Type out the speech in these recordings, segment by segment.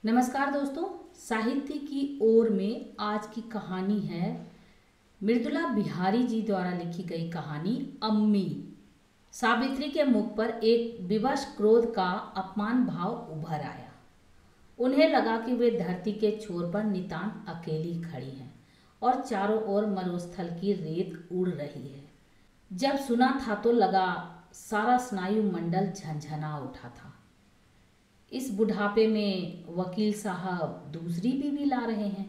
नमस्कार दोस्तों, साहित्य की ओर में आज की कहानी है मृदुला बिहारी जी द्वारा लिखी गई कहानी अम्मी। सावित्री के मुख पर एक विवश क्रोध का अपमान भाव उभर आया। उन्हें लगा कि वे धरती के छोर पर नितांत अकेली खड़ी हैं और चारों ओर मरुस्थल की रेत उड़ रही है। जब सुना था तो लगा सारा स्नायु मंडल झंझना उठा था। इस बुढ़ापे में वकील साहब दूसरी बीवी ला रहे हैं।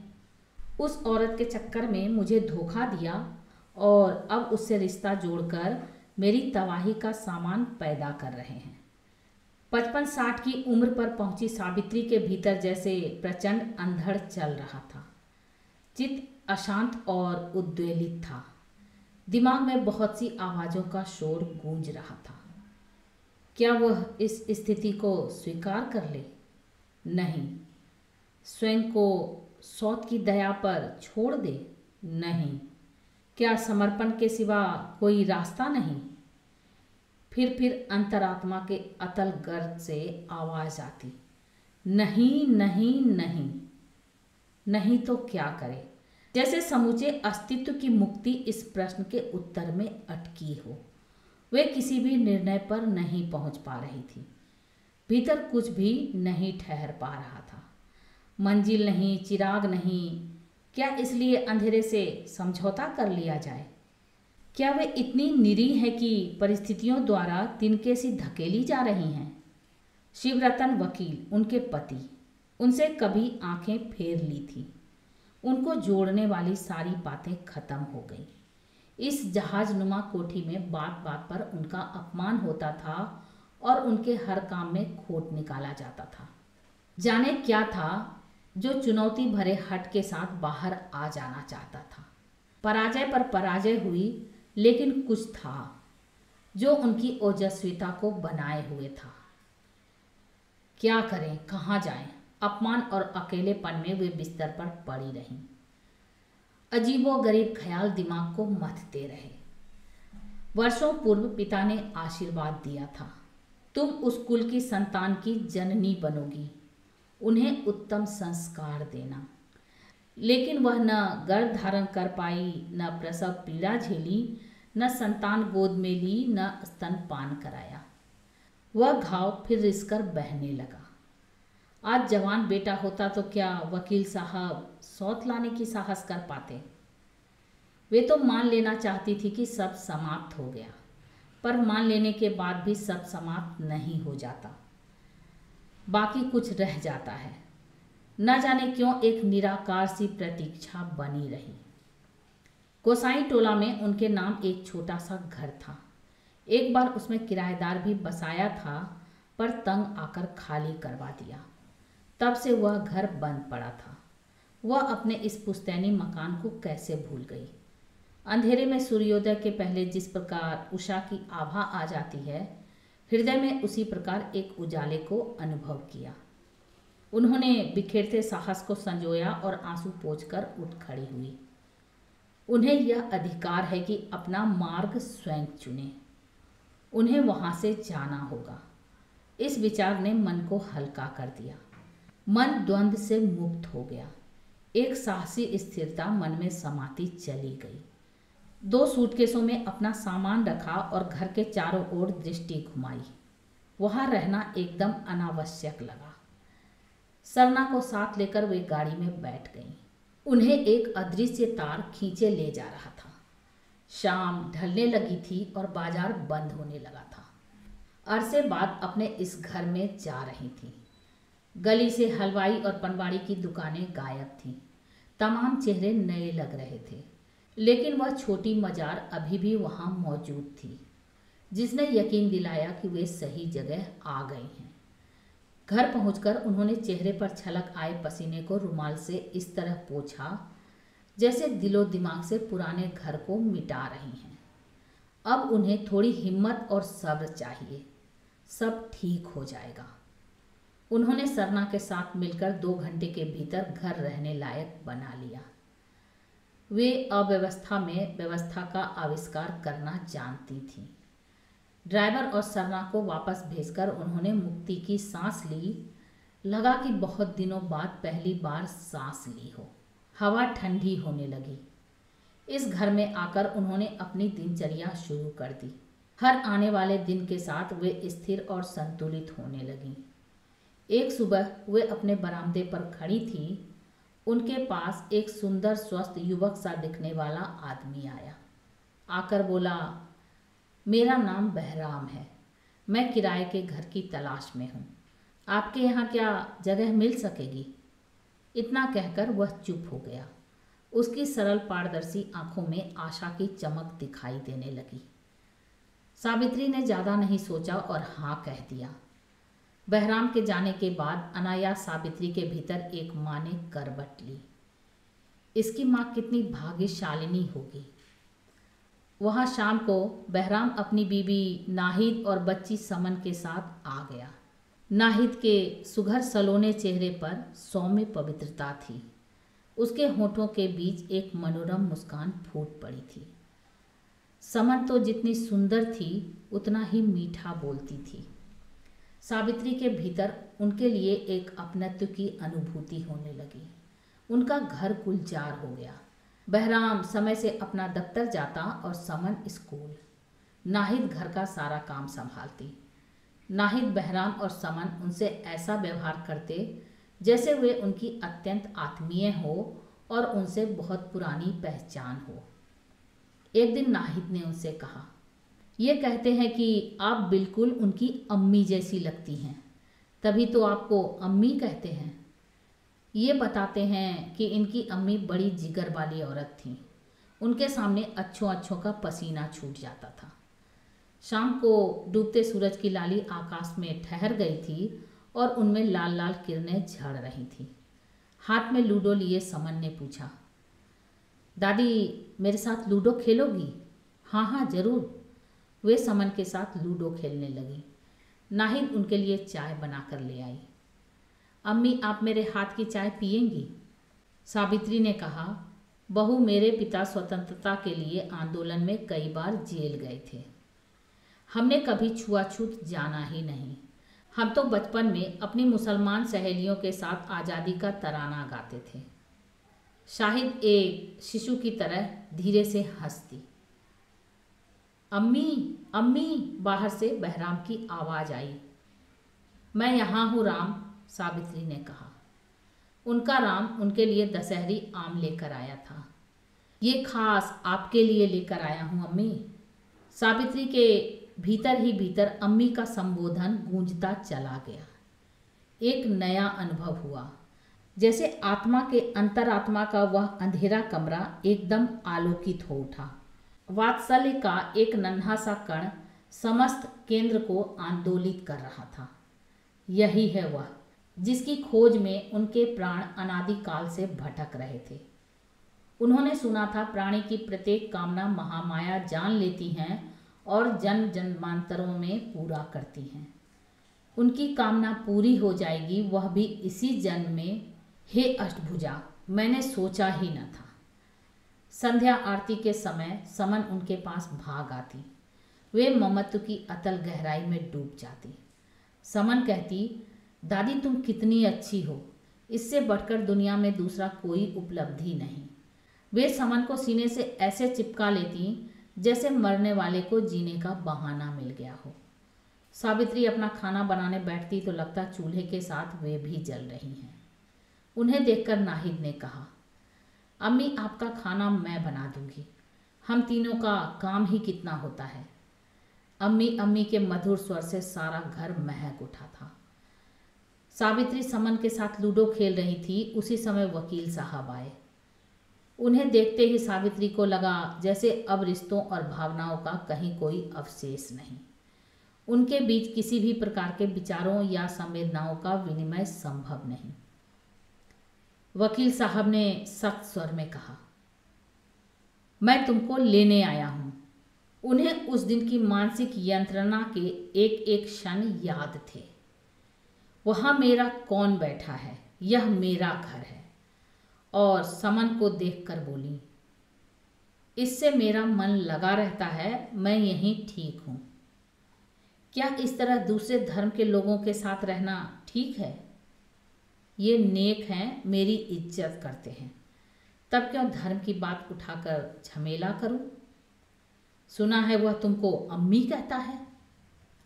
उस औरत के चक्कर में मुझे धोखा दिया और अब उससे रिश्ता जोड़कर मेरी तबाही का सामान पैदा कर रहे हैं। 55-60 की उम्र पर पहुंची सावित्री के भीतर जैसे प्रचंड अंधड़ चल रहा था। चित्त अशांत और उद्वेलित था। दिमाग में बहुत सी आवाज़ों का शोर गूंज रहा था। क्या वह इस स्थिति को स्वीकार कर ले? नहीं। स्वयं को सौत की दया पर छोड़ दे? नहीं। क्या समर्पण के सिवा कोई रास्ता नहीं? फिर अंतरात्मा के अतल गर्द से आवाज आती, नहीं नहीं नहीं। नहीं तो क्या करे? जैसे समूचे अस्तित्व की मुक्ति इस प्रश्न के उत्तर में अटकी हो। वे किसी भी निर्णय पर नहीं पहुंच पा रही थी। भीतर कुछ भी नहीं ठहर पा रहा था। मंजिल नहीं, चिराग नहीं। क्या इसलिए अंधेरे से समझौता कर लिया जाए? क्या वे इतनी निरीह है कि परिस्थितियों द्वारा तिनके सी धकेली जा रही हैं? शिवरतन वकील, उनके पति, उनसे कभी आंखें फेर ली थी। उनको जोड़ने वाली सारी बातें खत्म हो गई। इस जहाजनुमा कोठी में बात बात पर उनका अपमान होता था और उनके हर काम में खोट निकाला जाता था। जाने क्या था जो चुनौती भरे हट के साथ बाहर आ जाना चाहता था। पराजय पर पराजय हुई, लेकिन कुछ था जो उनकी ओजस्विता को बनाए हुए था। क्या करें, कहाँ जाएं? अपमान और अकेलेपन में वे बिस्तर पर पड़ी रहीं। अजीबोगरीब ख्याल दिमाग को मथते रहे। वर्षों पूर्व पिता ने आशीर्वाद दिया था, तुम उस कुल की संतान की जननी बनोगी, उन्हें उत्तम संस्कार देना। लेकिन वह न गर्भ धारण कर पाई, न प्रसव पीड़ा झेली, न संतान गोद में ली, न स्तनपान कराया। वह घाव फिर रिसकर बहने लगा। आज जवान बेटा होता तो क्या वकील साहब सौत लाने की साहस कर पाते? वे तो मान लेना चाहती थी कि सब समाप्त हो गया, पर मान लेने के बाद भी सब समाप्त नहीं हो जाता। बाकी कुछ रह जाता है। न जाने क्यों एक निराकार सी प्रतीक्षा बनी रही। गोसाई टोला में उनके नाम एक छोटा सा घर था। एक बार उसमें किराएदार भी बसाया था, पर तंग आकर खाली करवा दिया। तब से वह घर बंद पड़ा था। वह अपने इस पुश्तैनी मकान को कैसे भूल गई? अंधेरे में सूर्योदय के पहले जिस प्रकार उषा की आभा आ जाती है, हृदय में उसी प्रकार एक उजाले को अनुभव किया। उन्होंने बिखेरते साहस को संजोया और आंसू पोंछकर उठ खड़ी हुई। उन्हें यह अधिकार है कि अपना मार्ग स्वयं चुने। उन्हें वहां से जाना होगा। इस विचार ने मन को हल्का कर दिया। मन द्वंद्व से मुक्त हो गया। एक साहसी स्थिरता मन में समाती चली गई। 2 सूटकेसों में अपना सामान रखा और घर के चारों ओर दृष्टि घुमाई। वहां रहना एकदम अनावश्यक लगा। सरना को साथ लेकर वे गाड़ी में बैठ गईं। उन्हें एक अदृश्य तार खींचे ले जा रहा था। शाम ढलने लगी थी और बाजार बंद होने लगा था। अरसे बाद अपने इस घर में जा रही थी। गली से हलवाई और पनवाड़ी की दुकानें गायब थीं। तमाम चेहरे नए लग रहे थे, लेकिन वह छोटी मजार अभी भी वहां मौजूद थी, जिसने यकीन दिलाया कि वे सही जगह आ गए हैं। घर पहुंचकर उन्होंने चेहरे पर छलक आए पसीने को रुमाल से इस तरह पोंछा जैसे दिलो दिमाग से पुराने घर को मिटा रही हैं। अब उन्हें थोड़ी हिम्मत और सब्र चाहिए। सब ठीक हो जाएगा। उन्होंने सरना के साथ मिलकर 2 घंटे के भीतर घर रहने लायक बना लिया। वे अव्यवस्था में व्यवस्था का आविष्कार करना जानती थीं। ड्राइवर और सरना को वापस भेजकर उन्होंने मुक्ति की सांस ली, लगा कि बहुत दिनों बाद पहली बार सांस ली हो। हवा ठंडी होने लगी। इस घर में आकर उन्होंने अपनी दिनचर्या शुरू कर दी। हर आने वाले दिन के साथ वे स्थिर और संतुलित होने लगीं। एक सुबह वे अपने बरामदे पर खड़ी थी। उनके पास एक सुंदर स्वस्थ युवक सा दिखने वाला आदमी आया। आकर बोला, मेरा नाम बहराम है, मैं किराए के घर की तलाश में हूँ। आपके यहाँ क्या जगह मिल सकेगी? इतना कहकर वह चुप हो गया। उसकी सरल पारदर्शी आंखों में आशा की चमक दिखाई देने लगी। सावित्री ने ज़्यादा नहीं सोचा और हाँ कह दिया। बहराम के जाने के बाद अनायास सावित्री के भीतर एक माँ ने करवट ली। इसकी माँ कितनी भाग्यशालिनी होगी। वहाँ शाम को बहराम अपनी बीवी नाहिद और बच्ची समन के साथ आ गया। नाहिद के सुघर सलोने चेहरे पर सौम्य पवित्रता थी। उसके होठों के बीच एक मनोरम मुस्कान फूट पड़ी थी। समन तो जितनी सुंदर थी उतना ही मीठा बोलती थी। सावित्री के भीतर उनके लिए एक अपनत्व की अनुभूति होने लगी। उनका घर गुलजार हो गया। बहराम समय से अपना दफ्तर जाता और समन स्कूल। नाहिद घर का सारा काम संभालती। नाहिद, बहराम और समन उनसे ऐसा व्यवहार करते जैसे वे उनकी अत्यंत आत्मीय हो और उनसे बहुत पुरानी पहचान हो। एक दिन नाहिद ने उनसे कहा, ये कहते हैं कि आप बिल्कुल उनकी अम्मी जैसी लगती हैं, तभी तो आपको अम्मी कहते हैं। ये बताते हैं कि इनकी अम्मी बड़ी जिगर वाली औरत थी। उनके सामने अच्छों अच्छों का पसीना छूट जाता था। शाम को डूबते सूरज की लाली आकाश में ठहर गई थी और उनमें लाल लाल किरणें झड़ रही थीं। हाथ में लूडो लिए समन ने पूछा, दादी मेरे साथ लूडो खेलोगी? हाँ हाँ जरूर। वे समन के साथ लूडो खेलने लगी। नाहिद उनके लिए चाय बनाकर ले आई। अम्मी आप मेरे हाथ की चाय पिएंगी? सावित्री ने कहा, बहू मेरे पिता स्वतंत्रता के लिए आंदोलन में कई बार जेल गए थे। हमने कभी छुआछूत जाना ही नहीं। हम तो बचपन में अपनी मुसलमान सहेलियों के साथ आज़ादी का तराना गाते थे। शाहिद एक शिशु की तरह धीरे से हंसती। अम्मी अम्मी, बाहर से बहराम की आवाज़ आई। मैं यहाँ हूँ राम, सावित्री ने कहा। उनका राम उनके लिए दशहरी आम लेकर आया था। ये खास आपके लिए लेकर आया हूँ अम्मी। सावित्री के भीतर ही भीतर अम्मी का संबोधन गूंजता चला गया। एक नया अनुभव हुआ, जैसे आत्मा के अंतरात्मा का वह अंधेरा कमरा एकदम आलोकित हो उठा। वात्सल्य का एक नन्हा सा कण समस्त केंद्र को आंदोलित कर रहा था। यही है वह जिसकी खोज में उनके प्राण अनादिकाल से भटक रहे थे। उन्होंने सुना था प्राणी की प्रत्येक कामना महामाया जान लेती हैं और जन्म जन्मांतरों में पूरा करती हैं। उनकी कामना पूरी हो जाएगी, वह भी इसी जन्म में। हे अष्टभुजा, मैंने सोचा ही न था। संध्या आरती के समय समन उनके पास भाग आती। वे ममत्व की अतल गहराई में डूब जाती। समन कहती, दादी तुम कितनी अच्छी हो, इससे बढ़कर दुनिया में दूसरा कोई उपलब्धि नहीं। वे समन को सीने से ऐसे चिपका लेती जैसे मरने वाले को जीने का बहाना मिल गया हो। सावित्री अपना खाना बनाने बैठती तो लगता चूल्हे के साथ वे भी जल रही हैं। उन्हें देखकर नाहिद ने कहा, अम्मी आपका खाना मैं बना दूंगी, हम तीनों का काम ही कितना होता है। अम्मी अम्मी के मधुर स्वर से सारा घर महक उठा था। सावित्री समन के साथ लूडो खेल रही थी। उसी समय वकील साहब आए। उन्हें देखते ही सावित्री को लगा जैसे अब रिश्तों और भावनाओं का कहीं कोई अवशेष नहीं। उनके बीच किसी भी प्रकार के विचारों या संवेदनाओं का विनिमय संभव नहीं। वकील साहब ने सख्त स्वर में कहा, मैं तुमको लेने आया हूं। उन्हें उस दिन की मानसिक यंत्रणा के एक एक क्षण याद थे। वहां मेरा कौन बैठा है, यह मेरा घर है। और समन को देखकर बोली, इससे मेरा मन लगा रहता है, मैं यहीं ठीक हूं। क्या इस तरह दूसरे धर्म के लोगों के साथ रहना ठीक है? ये नेक हैं, मेरी इज्जत करते हैं, तब क्यों धर्म की बात उठाकर झमेला करूं? सुना है वह तुमको अम्मी कहता है।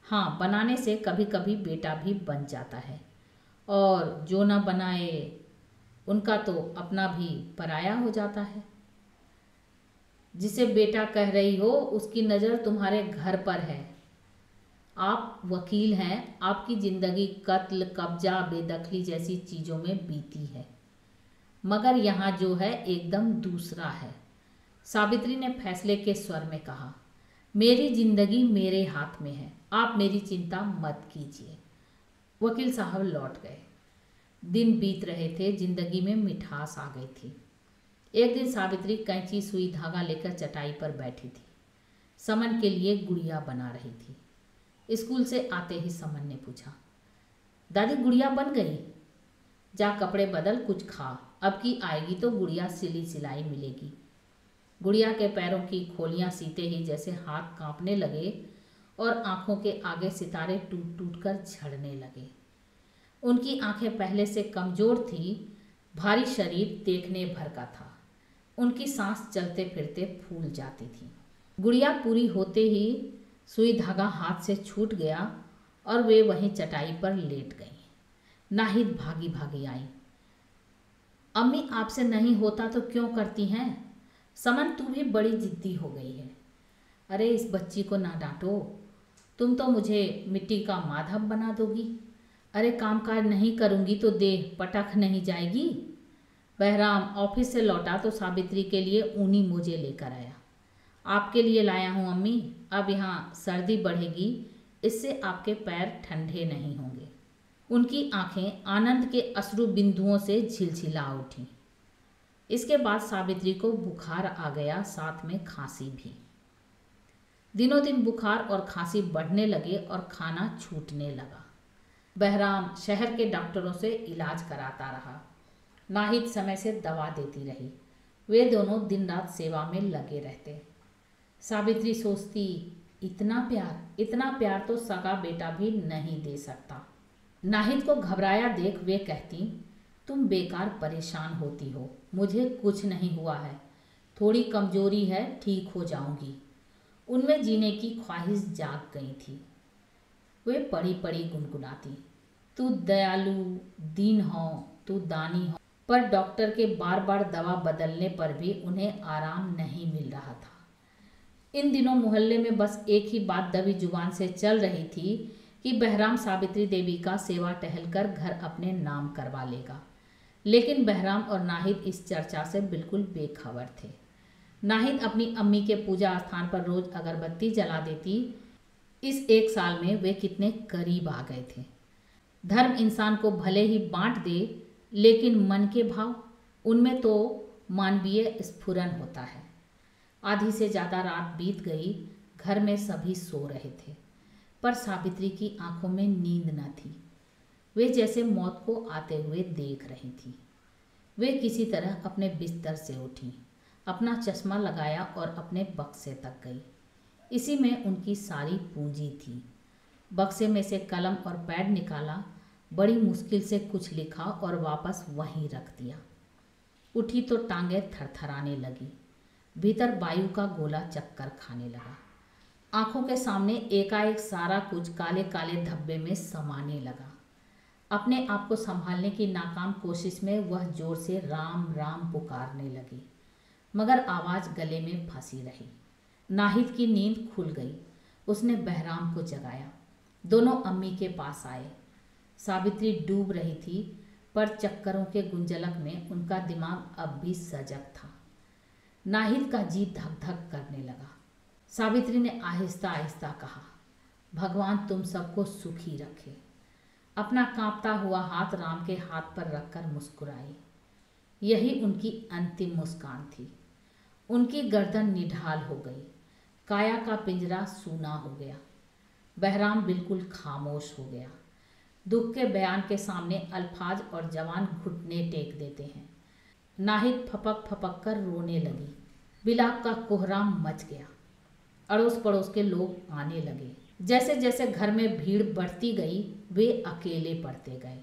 हाँ, बनाने से कभी कभी बेटा भी बन जाता है, और जो ना बनाए उनका तो अपना भी पराया हो जाता है। जिसे बेटा कह रही हो उसकी नज़र तुम्हारे घर पर है। आप वकील हैं, आपकी ज़िंदगी कत्ल, कब्जा, बेदखली जैसी चीज़ों में बीती है, मगर यहाँ जो है एकदम दूसरा है। सावित्री ने फैसले के स्वर में कहा, मेरी ज़िंदगी मेरे हाथ में है, आप मेरी चिंता मत कीजिए। वकील साहब लौट गए। दिन बीत रहे थे, जिंदगी में मिठास आ गई थी। एक दिन सावित्री कैंची, सुई, धागा लेकर चटाई पर बैठी थी। समन के लिए गुड़िया बना रही थी। स्कूल से आते ही समन ने पूछा, दादी गुड़िया बन गई? जा कपड़े बदल, कुछ खा, अब की आएगी तो गुड़िया सिली सिलाई मिलेगी। गुड़िया के पैरों की खोलियां सीते ही जैसे हाथ कांपने लगे और आंखों के आगे सितारे टूट टूट कर झड़ने लगे। उनकी आंखें पहले से कमजोर थी, भारी शरीर देखने भर का था। उनकी सांस चलते फिरते फूल जाती थी। गुड़िया पूरी होते ही सुई धागा हाथ से छूट गया और वे वहीं चटाई पर लेट गईं। नाहिद भागी भागी आई। अम्मी, आपसे नहीं होता तो क्यों करती हैं? समन, तू भी बड़ी जिद्दी हो गई है। अरे इस बच्ची को ना डांटो, तुम तो मुझे मिट्टी का माधव बना दोगी। अरे कामकाज नहीं करूँगी तो देह पटक नहीं जाएगी। बहराम ऑफिस से लौटा तो सावित्री के लिए ऊनी मोजे लेकर आया। आपके लिए लाया हूँ अम्मी, अब यहाँ सर्दी बढ़ेगी, इससे आपके पैर ठंडे नहीं होंगे। उनकी आंखें आनंद के अश्रु बिंदुओं से झिलझिला उठीं। इसके बाद सावित्री को बुखार आ गया, साथ में खांसी भी। दिनों दिन बुखार और खांसी बढ़ने लगे और खाना छूटने लगा। बहराम शहर के डॉक्टरों से इलाज कराता रहा। नाहिद समय से दवा देती रही। वे दोनों दिन रात सेवा में लगे रहते। सावित्री सोचती, इतना प्यार तो सगा बेटा भी नहीं दे सकता। नाहिद को घबराया देख वे कहती, तुम बेकार परेशान होती हो, मुझे कुछ नहीं हुआ है, थोड़ी कमजोरी है, ठीक हो जाऊंगी। उनमें जीने की ख्वाहिश जाग गई थी। वे पड़ी पड़ी गुनगुनाती, तू दयालु, दीन हो, तू दानी हो। पर डॉक्टर के बार बार दवा बदलने पर भी उन्हें आराम नहीं मिल रहा था। इन दिनों मोहल्ले में बस एक ही बात दबी जुबान से चल रही थी कि बहराम सावित्री देवी का सेवा टहल कर घर अपने नाम करवा लेगा। लेकिन बहराम और नाहिद इस चर्चा से बिल्कुल बेखबर थे। नाहिद अपनी अम्मी के पूजा स्थान पर रोज अगरबत्ती जला देती। इस एक साल में वे कितने करीब आ गए थे। धर्म इंसान को भले ही बांट दे, लेकिन मन के भाव, उनमें तो मानवीय स्फुरन होता है। आधी से ज़्यादा रात बीत गई, घर में सभी सो रहे थे, पर सावित्री की आंखों में नींद न थी। वे जैसे मौत को आते हुए देख रही थी। वे किसी तरह अपने बिस्तर से उठी, अपना चश्मा लगाया और अपने बक्से तक गई। इसी में उनकी सारी पूंजी थी। बक्से में से कलम और पैड निकाला, बड़ी मुश्किल से कुछ लिखा और वापस वहीं रख दिया। उठी तो टांगें थरथराने लगी। भीतर वायु का गोला चक्कर खाने लगा। आंखों के सामने एकाएक सारा कुछ काले काले धब्बे में समाने लगा। अपने आप को संभालने की नाकाम कोशिश में वह जोर से राम राम पुकारने लगी, मगर आवाज़ गले में फंसी रही। नाहिद की नींद खुल गई। उसने बहराम को जगाया। दोनों अम्मी के पास आए। सावित्री डूब रही थी, पर चक्करों के गुंजलक में उनका दिमाग अब भी सजग था। नाहिद का जी धक धक करने लगा। सावित्री ने आहिस्ता आहिस्ता कहा, भगवान तुम सबको सुखी रखे। अपना कांपता हुआ हाथ राम के हाथ पर रखकर मुस्कुराई। यही उनकी अंतिम मुस्कान थी। उनकी गर्दन निढाल हो गई। काया का पिंजरा सूना हो गया। बहराम बिल्कुल खामोश हो गया। दुख के बयान के सामने अल्फाज और जवान घुटने टेक देते हैं। नाहिद फपक फपक कर रोने लगी। बिलाप का कोहराम मच गया। अड़ोस पड़ोस के लोग आने लगे। जैसे जैसे घर में भीड़ बढ़ती गई, वे अकेले पड़ते गए।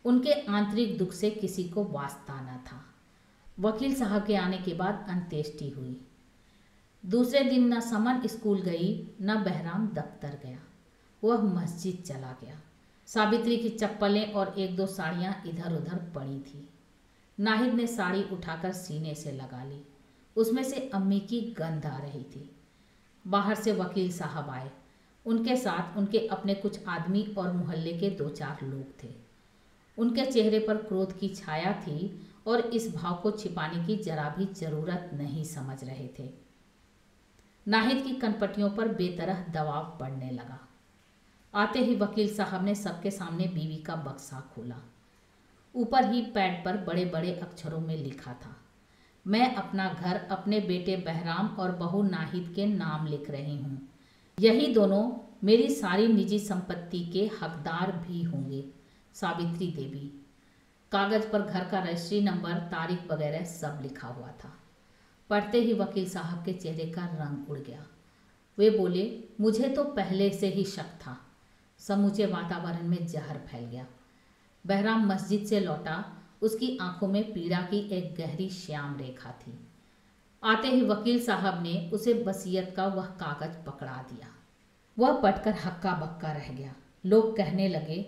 उनके आंतरिक दुख से किसी को वास्ता न था। वकील साहब के आने के बाद अंत्येष्टि हुई। दूसरे दिन न समन स्कूल गई न बहराम दफ्तर गया। वह मस्जिद चला गया। सावित्री की चप्पलें और एक दो साड़ियाँ इधर उधर पड़ी थी। नाहिद ने साड़ी उठाकर सीने से लगा ली। उसमें से अम्मी की गंध आ रही थी। बाहर से वकील साहब आए। उनके साथ उनके अपने कुछ आदमी और मोहल्ले के 2-4 लोग थे। उनके चेहरे पर क्रोध की छाया थी और इस भाव को छिपाने की जरा भी जरूरत नहीं समझ रहे थे। नाहिद की कनपटियों पर बेतरह दबाव पड़ने लगा। आते ही वकील साहब ने सबके सामने बीवी का बक्सा खोला। ऊपर ही पैड पर बड़े बड़े अक्षरों में लिखा था, मैं अपना घर अपने बेटे बहराम और बहू नाहिद के नाम लिख रही हूँ। यही दोनों मेरी सारी निजी संपत्ति के हकदार भी होंगे। सावित्री देवी। कागज पर घर का रजिस्ट्री नंबर, तारीख वगैरह सब लिखा हुआ था। पढ़ते ही वकील साहब के चेहरे का रंग उड़ गया। वे बोले, मुझे तो पहले से ही शक था। समूचे वातावरण में जहर फैल गया। बहराम मस्जिद से लौटा। उसकी आंखों में पीड़ा की एक गहरी श्याम रेखा थी। आते ही वकील साहब ने उसे वसीयत का वह कागज पकड़ा दिया। वह पढ़कर हक्का बक्का रह गया। लोग कहने लगे,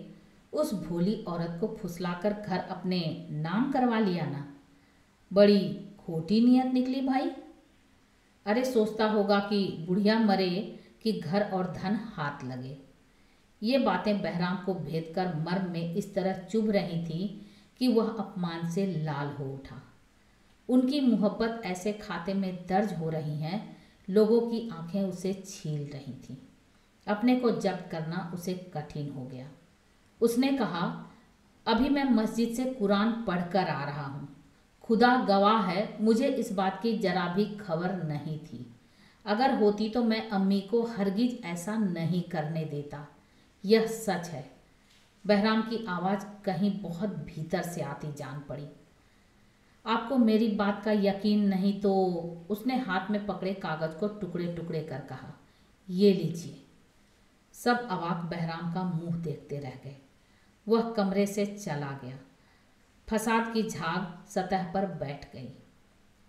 उस भोली औरत को फुसलाकर घर अपने नाम करवा लिया ना, बड़ी खोटी नियत निकली भाई। अरे सोचता होगा कि बुढ़िया मरे कि घर और धन हाथ लगे। ये बातें बहराम को भेद कर मर्म में इस तरह चुभ रही थी कि वह अपमान से लाल हो उठा। उनकी मोहब्बत ऐसे खाते में दर्ज हो रही हैं, लोगों की आंखें उसे छील रही थीं। अपने को जब्त करना उसे कठिन हो गया। उसने कहा, अभी मैं मस्जिद से कुरान पढ़कर आ रहा हूँ। खुदा गवाह है, मुझे इस बात की जरा भी खबर नहीं थी। अगर होती तो मैं अम्मी को हरगिज ऐसा नहीं करने देता। यह सच है। बहराम की आवाज़ कहीं बहुत भीतर से आती जान पड़ी। आपको मेरी बात का यकीन नहीं तो? उसने हाथ में पकड़े कागज को टुकड़े टुकड़े कर कहा, ये लीजिए। सब अवाक बहराम का मुंह देखते रह गए। वह कमरे से चला गया। फसाद की झाग सतह पर बैठ गई।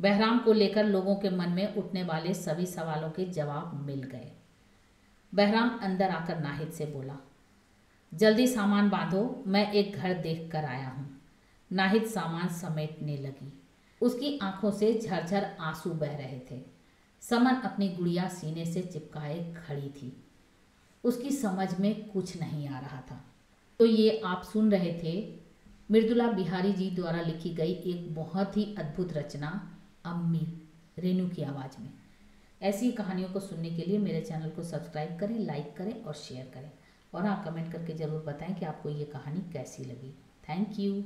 बहराम को लेकर लोगों के मन में उठने वाले सभी सवालों के जवाब मिल गए। बहराम अंदर आकर नाहिद से बोला, जल्दी सामान बांधो, मैं एक घर देख कर आया हूँ। नाहिद सामान समेटने लगी। उसकी आंखों से झरझर आंसू बह रहे थे। समन अपनी गुड़िया सीने से चिपकाए खड़ी थी। उसकी समझ में कुछ नहीं आ रहा था। तो ये आप सुन रहे थे मृदुला बिहारी जी द्वारा लिखी गई एक बहुत ही अद्भुत रचना अम्मी, रेनू की आवाज़ में। ऐसी कहानियों को सुनने के लिए मेरे चैनल को सब्सक्राइब करें, लाइक करें और शेयर करें। और हाँ, कमेंट करके ज़रूर बताएं कि आपको ये कहानी कैसी लगी। Thank you.